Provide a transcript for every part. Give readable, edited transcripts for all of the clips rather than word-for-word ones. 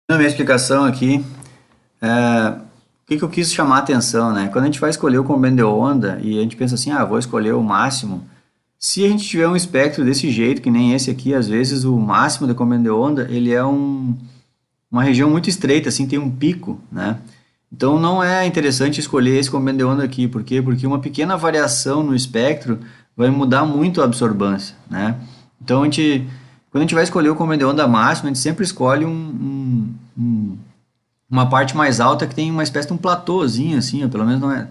Na minha explicação aqui, o que eu quis chamar a atenção, né? Quando a gente vai escolher o comprimento de onda e a gente pensa assim, vou escolher o máximo. Se a gente tiver um espectro desse jeito, que nem esse aqui, às vezes o máximo de comprimento de onda, ele é uma região muito estreita, assim, tem um pico, né? Então não é interessante escolher esse comprimento de onda aqui, por quê? Porque uma pequena variação no espectro vai mudar muito a absorbância, né? Então quando a gente vai escolher o comprimento de onda máximo, a gente sempre escolhe uma parte mais alta que tem uma espécie de um platôzinho, assim, ou pelo menos não é.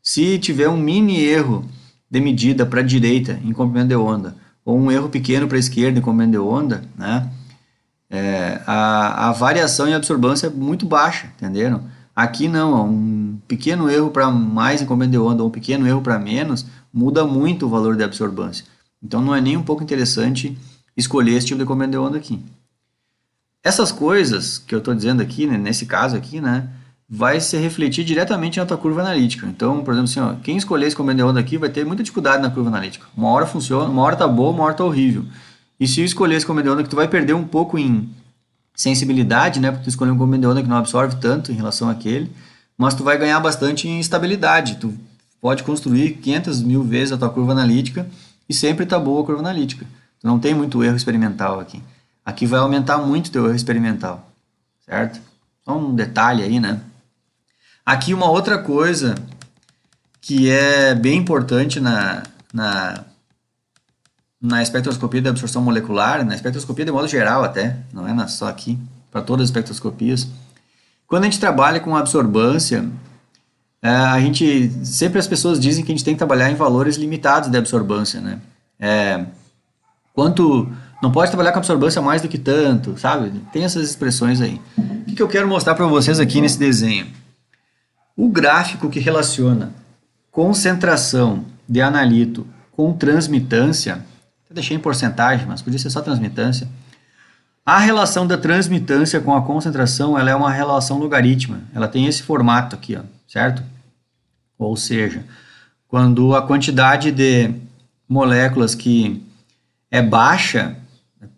Se tiver um mini erro de medida para a direita em comprimento de onda, ou um erro pequeno para a esquerda em comprimento de onda, né? A variação em absorbância é muito baixa, entenderam? Aqui não, um pequeno erro para mais em comprimento de onda ou um pequeno erro para menos muda muito o valor de absorbância. Então não é nem um pouco interessante escolher esse tipo de comprimento de onda aqui. Essas coisas que eu estou dizendo aqui, né, nesse caso aqui, né, vai se refletir diretamente na tua curva analítica. Então, por exemplo, assim, quem escolher esse comprimento de onda aqui vai ter muita dificuldade na curva analítica. Uma hora funciona, uma hora tá boa, uma hora tá horrível. E se eu escolher esse comprimento de onda que tu vai perder um pouco em sensibilidade, né, porque tu escolheu um comprimento de onda que não absorve tanto em relação àquele, mas tu vai ganhar bastante em estabilidade. Tu pode construir 500 mil vezes a tua curva analítica e sempre tá boa a curva analítica. Tu não tem muito erro experimental aqui. Aqui vai aumentar muito o teu erro experimental, certo? Só um detalhe aí, né? Aqui uma outra coisa que é bem importante na espectroscopia de absorção molecular, na espectroscopia de modo geral até, não é só aqui, para todas as espectroscopias. Quando a gente trabalha com absorbância, sempre as pessoas dizem que a gente tem que trabalhar em valores limitados de absorbância, né? Não pode trabalhar com absorbância mais do que tanto, sabe? Tem essas expressões aí. O que eu quero mostrar para vocês aqui nesse desenho? O gráfico que relaciona concentração de analito com transmitância, eu deixei em porcentagem, mas podia ser só transmitância. A relação da transmitância com a concentração, ela é uma relação logarítmica. Ela tem esse formato aqui, ó, certo? Ou seja, quando a quantidade de moléculas que é baixa,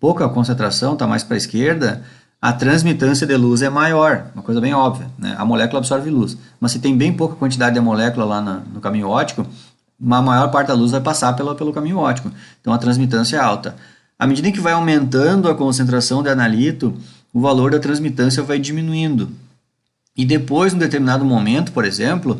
pouca concentração, está mais para a esquerda, a transmitância de luz é maior, uma coisa bem óbvia, né? A molécula absorve luz, mas se tem bem pouca quantidade de molécula lá no caminho óptico, a maior parte da luz vai passar pelo caminho óptico, então a transmitância é alta. À medida que vai aumentando a concentração de analito, o valor da transmitância vai diminuindo. E depois, em um determinado momento, por exemplo,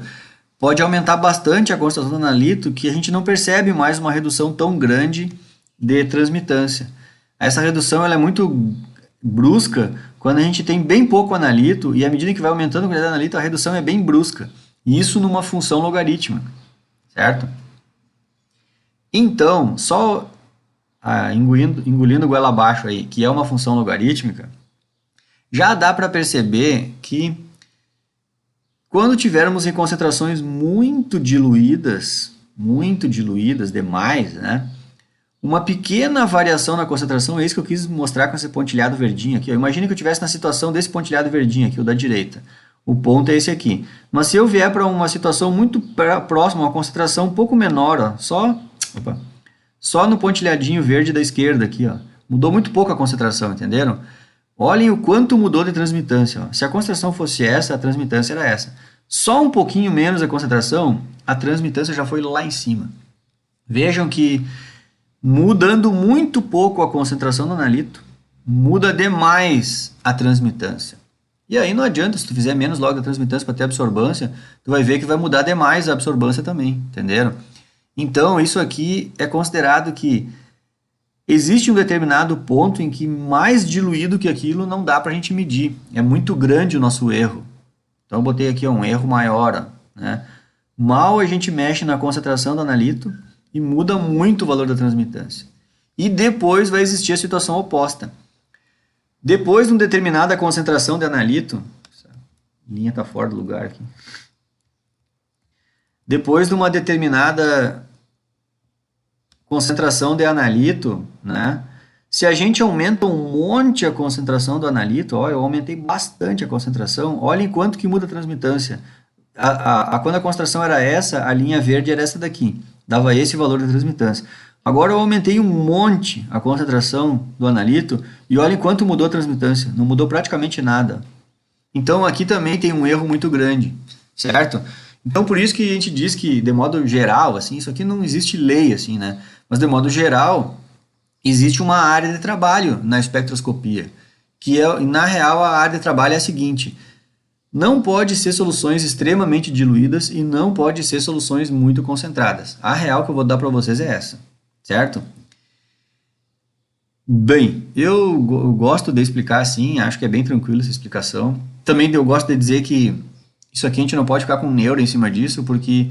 pode aumentar bastante a concentração de analito que a gente não percebe mais uma redução tão grande de transmitância. Essa redução ela é muito brusca quando a gente tem bem pouco analito e à medida que vai aumentando a quantidade de analito, a redução é bem brusca. Isso numa função logarítmica, certo? Então, só engolindo goela abaixo aí, que é uma função logarítmica, já dá para perceber que quando tivermos em concentrações muito diluídas demais, né? Uma pequena variação na concentração, é isso que eu quis mostrar com esse pontilhado verdinho aqui. Imagina que eu estivesse na situação desse pontilhado verdinho aqui, o da direita. O ponto é esse aqui. Mas se eu vier para uma situação muito próxima, uma concentração um pouco menor, ó, só no pontilhadinho verde da esquerda aqui, ó, mudou muito pouco a concentração, entenderam? Olhem o quanto mudou de transmitância. Ó. Se a concentração fosse essa, a transmitância era essa. Só um pouquinho menos a concentração, a transmitância já foi lá em cima. Vejam que mudando muito pouco a concentração do analito, muda demais a transmitância. E aí não adianta, se tu fizer menos logo da transmitância para ter absorbância, tu vai ver que vai mudar demais a absorbância também, entenderam? Então, isso aqui é considerado que existe um determinado ponto em que mais diluído que aquilo não dá para a gente medir. É muito grande o nosso erro. Então, eu botei aqui um erro maior. Né? Mal a gente mexe na concentração do analito, e muda muito o valor da transmitância. E depois vai existir a situação oposta. Depois de uma determinada concentração de analito, essa linha está fora do lugar aqui. Depois de uma determinada concentração de analito, né? Se a gente aumenta um monte a concentração do analito, ó, eu aumentei bastante a concentração, olhem quanto que muda a transmitância. Quando a concentração era essa, a linha verde era essa daqui. Dava esse valor de transmitância. Agora eu aumentei um monte a concentração do analito e olha quanto mudou a transmitância. Não mudou praticamente nada. Então aqui também tem um erro muito grande, certo? Então por isso que a gente diz que, de modo geral, assim, isso aqui não existe lei, assim, né? Mas de modo geral, existe uma área de trabalho na espectroscopia, que é, na real, a área de trabalho é a seguinte: não pode ser soluções extremamente diluídas e não pode ser soluções muito concentradas. A real que eu vou dar para vocês é essa, certo? Bem, eu gosto de explicar assim, acho que é bem tranquilo essa explicação. Também eu gosto de dizer que isso aqui a gente não pode ficar com neuro em cima disso, porque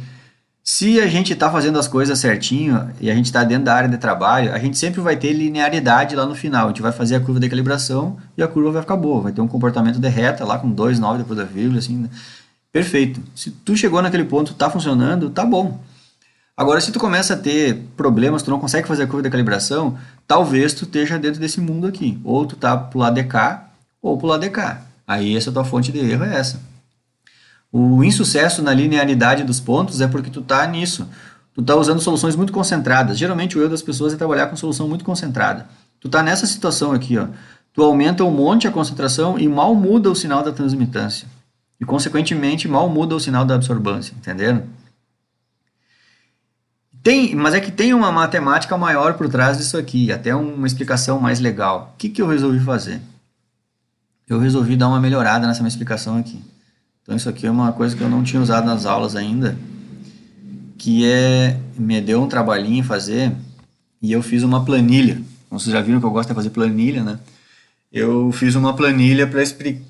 se a gente está fazendo as coisas certinho e a gente está dentro da área de trabalho, a gente sempre vai ter linearidade lá no final. A gente vai fazer a curva de calibração e a curva vai ficar boa, vai ter um comportamento de reta lá com 2,9 depois da vírgula, assim, né? Perfeito. Se tu chegou naquele ponto, está funcionando, tá bom. Agora, se tu começa a ter problemas, tu não consegue fazer a curva de calibração, talvez tu esteja dentro desse mundo aqui. Ou tu tá pro lado de cá, ou pro lado de cá. Aí essa tua fonte de erro é essa. O insucesso na linearidade dos pontos é porque tu tá nisso. Tu tá usando soluções muito concentradas. Geralmente o erro das pessoas é trabalhar com solução muito concentrada. Tu tá nessa situação aqui, ó. Tu aumenta um monte a concentração e mal muda o sinal da transmitância. E, consequentemente, mal muda o sinal da absorbância, entenderam? Mas é que tem uma matemática maior por trás disso aqui, até uma explicação mais legal. O que que eu resolvi fazer? Eu resolvi dar uma melhorada nessa minha explicação aqui. Então isso aqui é uma coisa que eu não tinha usado nas aulas ainda, que me deu um trabalhinho fazer, e eu fiz uma planilha. Como vocês já viram que eu gosto de fazer planilha, né? Eu fiz uma planilha para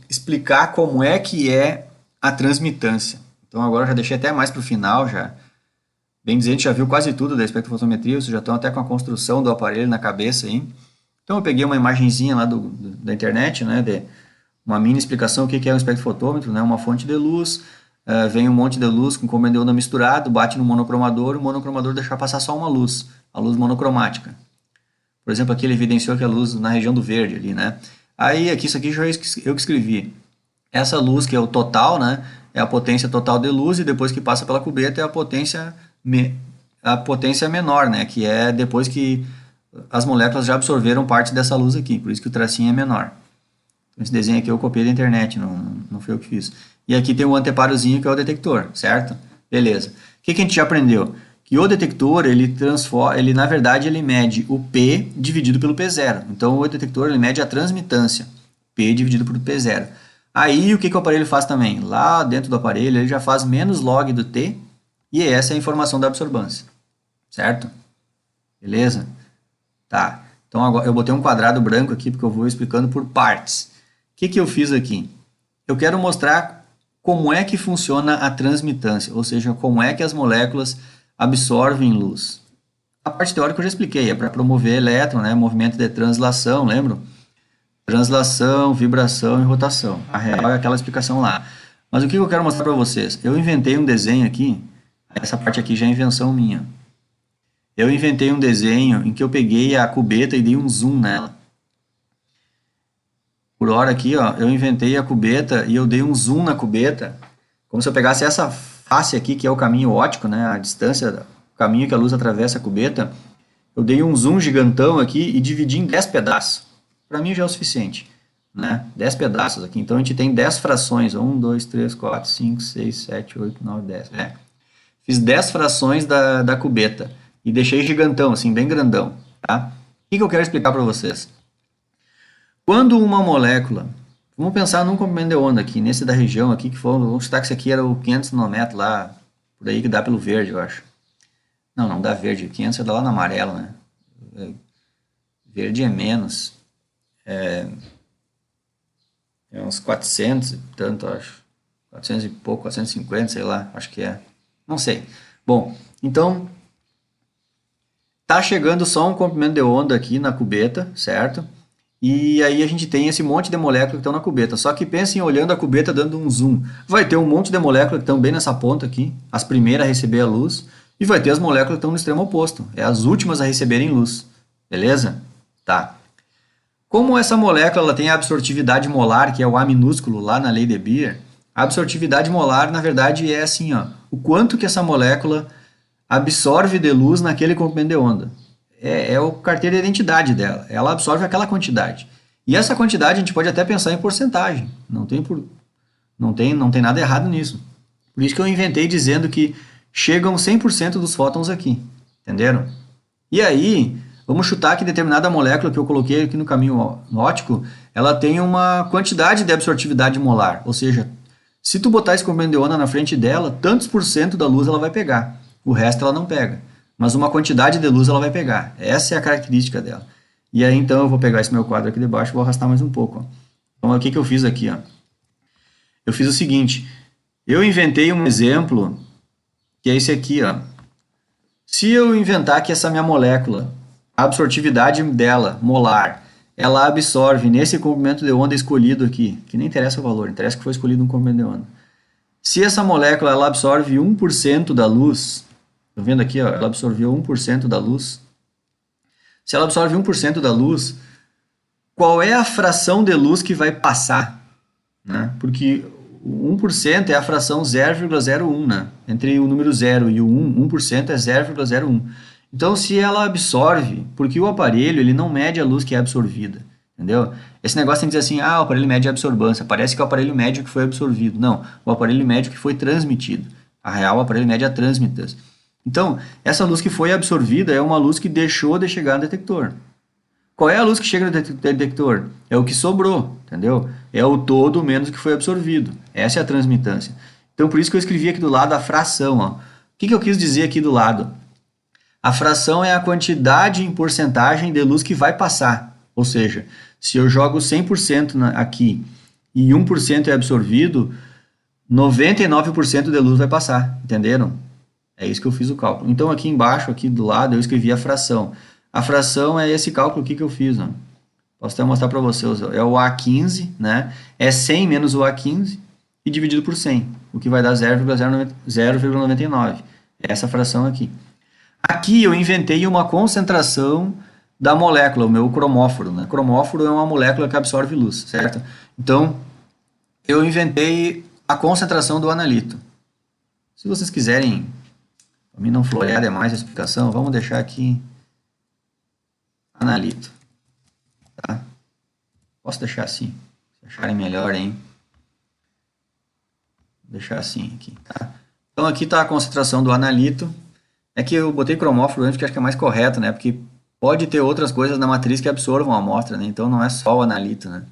explicar como é que é a transmitância. Então agora eu já deixei até mais para o final, já. Bem dizer, a gente já viu quase tudo da espectrofotometria, vocês já estão até com a construção do aparelho na cabeça aí. Então eu peguei uma imagenzinha lá da internet, né, de uma mini explicação do que é um espectrofotômetro, né, uma fonte de luz, vem um monte de luz com comando de onda misturado, bate no monocromador, o monocromador deixa passar só uma luz, a luz monocromática. Por exemplo, aqui ele evidenciou que a luz na região do verde ali, né. Aí aqui, isso aqui já eu que escrevi. Essa luz que é o total, né, é a potência total de luz, e depois que passa pela cubeta é a potência menor, né, que é depois que as moléculas já absorveram parte dessa luz aqui, por isso que o tracinho é menor. Então, esse desenho aqui eu copiei da internet, não foi eu que fiz. E aqui tem o anteparozinho que é o detector, certo? Beleza. O que a gente já aprendeu? Que o detector, ele na verdade ele mede o P dividido pelo P0. Então o detector ele mede a transmitância, P dividido por P0. Aí o que o aparelho faz também? Lá dentro do aparelho ele já faz menos log do T, e essa é a informação da absorbância, certo? Beleza? Tá. Então agora eu botei um quadrado branco aqui porque eu vou explicando por partes. O que eu fiz aqui? Eu quero mostrar como é que funciona a transmitância, ou seja, como é que as moléculas absorvem luz. A parte teórica eu já expliquei, é para promover elétron, né, movimento de translação, lembram? Translação, vibração e rotação. A real é aquela explicação lá. Mas o que eu quero mostrar para vocês? Eu inventei um desenho aqui, essa parte aqui já é invenção minha. Eu inventei um desenho em que eu peguei a cubeta e dei um zoom nela. Por hora aqui, ó, eu inventei a cubeta e eu dei um zoom na cubeta, como se eu pegasse essa face aqui, que é o caminho óptico, né, a distância, o caminho que a luz atravessa a cubeta, eu dei um zoom gigantão aqui e dividi em 10 pedaços. Para mim já é o suficiente, né? 10 pedaços aqui. Então a gente tem 10 frações. 1, 2, 3, 4, 5, 6, 7, 8, 9, 10. Fiz 10 frações da cubeta e deixei gigantão, assim, bem grandão. Tá? O que eu quero explicar para vocês? Quando uma molécula, vamos pensar num comprimento de onda aqui, nesse da região aqui, que foi, vamos citar que esse aqui era o 500 nanômetros lá, por aí que dá pelo verde, eu acho. Não dá verde, 500 é dá lá no amarelo, né? Verde é menos. É uns 400 e tanto, acho. 400 e pouco, 450, sei lá, acho que é. Não sei. Bom, então, tá chegando só um comprimento de onda aqui na cubeta, certo? E aí a gente tem esse monte de moléculas que estão na cubeta. Só que pensem olhando a cubeta dando um zoom. Vai ter um monte de moléculas que estão bem nessa ponta aqui, as primeiras a receber a luz, e vai ter as moléculas que estão no extremo oposto. É as últimas a receberem luz. Beleza? Tá. Como essa molécula ela tem a absortividade molar, que é o A minúsculo lá na lei de Beer, a absortividade molar, na verdade, é assim, ó, o quanto que essa molécula absorve de luz naquele comprimento de onda. é o carteira de identidade dela. Ela absorve aquela quantidade. E essa quantidade a gente pode até pensar em porcentagem. Não tem nada errado nisso. Por isso que eu inventei dizendo que chegam 100% dos fótons aqui. Entenderam? E aí, vamos chutar que determinada molécula que eu coloquei aqui no caminho óptico, ela tem uma quantidade de absortividade molar. Ou seja, se tu botar esse comprimento de onda na frente dela, tantos por cento da luz ela vai pegar. O resto ela não pega. Mas uma quantidade de luz ela vai pegar. Essa é a característica dela. E aí, então, eu vou pegar esse meu quadro aqui de baixo e vou arrastar mais um pouco. Ó. Então, o que eu fiz aqui? Ó? Eu fiz o seguinte. Eu inventei um exemplo, que é esse aqui. Ó. Se eu inventar que essa minha molécula, a absortividade dela, molar, ela absorve nesse comprimento de onda escolhido aqui, que nem interessa o valor, interessa que foi escolhido um comprimento de onda. Se essa molécula ela absorve 1% da luz, estão vendo aqui, ó, ela absorveu 1% da luz. Se ela absorve 1% da luz, qual é a fração de luz que vai passar? Né? Porque 1% é a fração 0,01, né? Entre o número 0 e o 1, 1% é 0,01. Então, se ela absorve, porque o aparelho ele não mede a luz que é absorvida, entendeu? Esse negócio tem que dizer assim, o aparelho mede a absorbância, parece que o aparelho mede o que foi absorvido. Não, o aparelho mede o que foi transmitido. A real, o aparelho mede a transmitância. Então, essa luz que foi absorvida é uma luz que deixou de chegar no detector. Qual é a luz que chega no detector? É o que sobrou, entendeu? É o todo menos o que foi absorvido. Essa é a transmitância. Então, por isso que eu escrevi aqui do lado a fração. Ó. O que eu quis dizer aqui do lado? A fração é a quantidade em porcentagem de luz que vai passar. Ou seja, se eu jogo 100% aqui e 1% é absorvido, 99% de luz vai passar. Entenderam? É isso que eu fiz o cálculo. Então, aqui embaixo, aqui do lado, eu escrevi a fração. A fração é esse cálculo aqui que eu fiz. Ó. Posso até mostrar para vocês. Ó. É o A15, né? É 100 menos o A15 e dividido por 100, o que vai dar 0,99. É essa fração aqui. Aqui eu inventei uma concentração da molécula, o meu cromóforo. Né? Cromóforo é uma molécula que absorve luz, certo? Então, eu inventei a concentração do analito. Se vocês quiserem, para mim não florear demais a explicação, vamos deixar aqui analito. Tá? Posso deixar assim, se acharem melhor, hein? Vou deixar assim aqui, tá? Então aqui está a concentração do analito. É que eu botei cromóforo antes, porque acho que é mais correto, né? Porque pode ter outras coisas na matriz que absorvam a amostra, né? Então não é só o analito, né?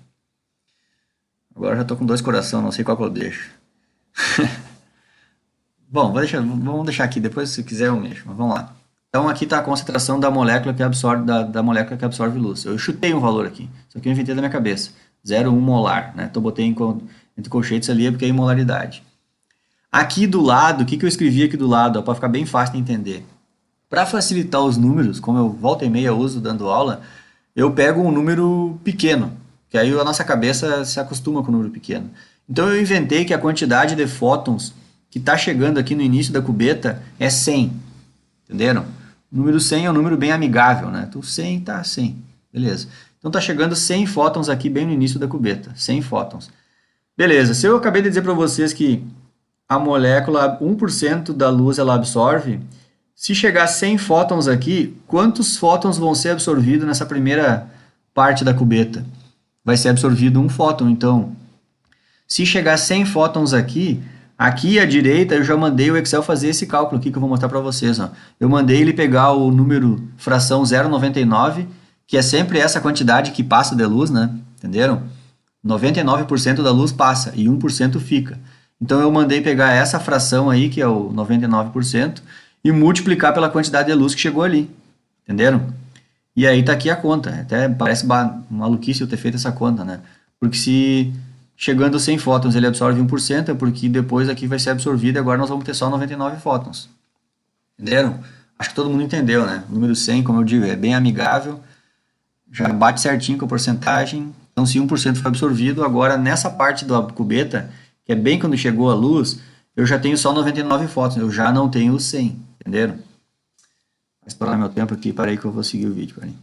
Agora eu já estou com 2 corações, não sei qual que eu deixo. Bom, vamos deixar aqui, depois se quiser eu mexo, mas vamos lá. Então aqui está a concentração da molécula que absorve, da molécula que absorve luz. Eu chutei um valor aqui, só que eu inventei da minha cabeça. 0,1 molar, né? Então botei entre colchetes ali porque é a molaridade. Aqui do lado, o que eu escrevi aqui do lado, para ficar bem fácil de entender. Para facilitar os números, como eu volta e meia uso dando aula, eu pego um número pequeno, que aí a nossa cabeça se acostuma com o número pequeno. Então eu inventei que a quantidade de fótons que está chegando aqui no início da cubeta é 100. Entenderam? O número 100 é um número bem amigável, né? Então 100 tá 100. Beleza. Então está chegando 100 fótons aqui bem no início da cubeta. 100 fótons. Beleza. Se eu acabei de dizer para vocês que a molécula, 1% da luz ela absorve, se chegar 100 fótons aqui, quantos fótons vão ser absorvidos nessa primeira parte da cubeta? Vai ser absorvido 1 fóton. Então, se chegar 100 fótons aqui à direita eu já mandei o Excel fazer esse cálculo aqui que eu vou mostrar para vocês. Ó. Eu mandei ele pegar o número fração 0,99, que é sempre essa quantidade que passa de luz, né? Entenderam? 99% da luz passa e 1% fica. Então eu mandei pegar essa fração aí, que é o 99%, e multiplicar pela quantidade de luz que chegou ali. Entenderam? E aí tá aqui a conta. Até parece maluquice eu ter feito essa conta, né? Porque se chegando 100 fótons ele absorve 1%, é porque depois aqui vai ser absorvido e agora nós vamos ter só 99 fótons. Entenderam? Acho que todo mundo entendeu, né? O número 100, como eu digo, é bem amigável, já bate certinho com a porcentagem. Então se 1% foi absorvido, agora nessa parte da cubeta, que é bem quando chegou a luz, eu já tenho só 99 fótons, eu já não tenho os 100, entenderam? Vou explorar meu tempo aqui, parei que eu vou seguir o vídeo. Parei.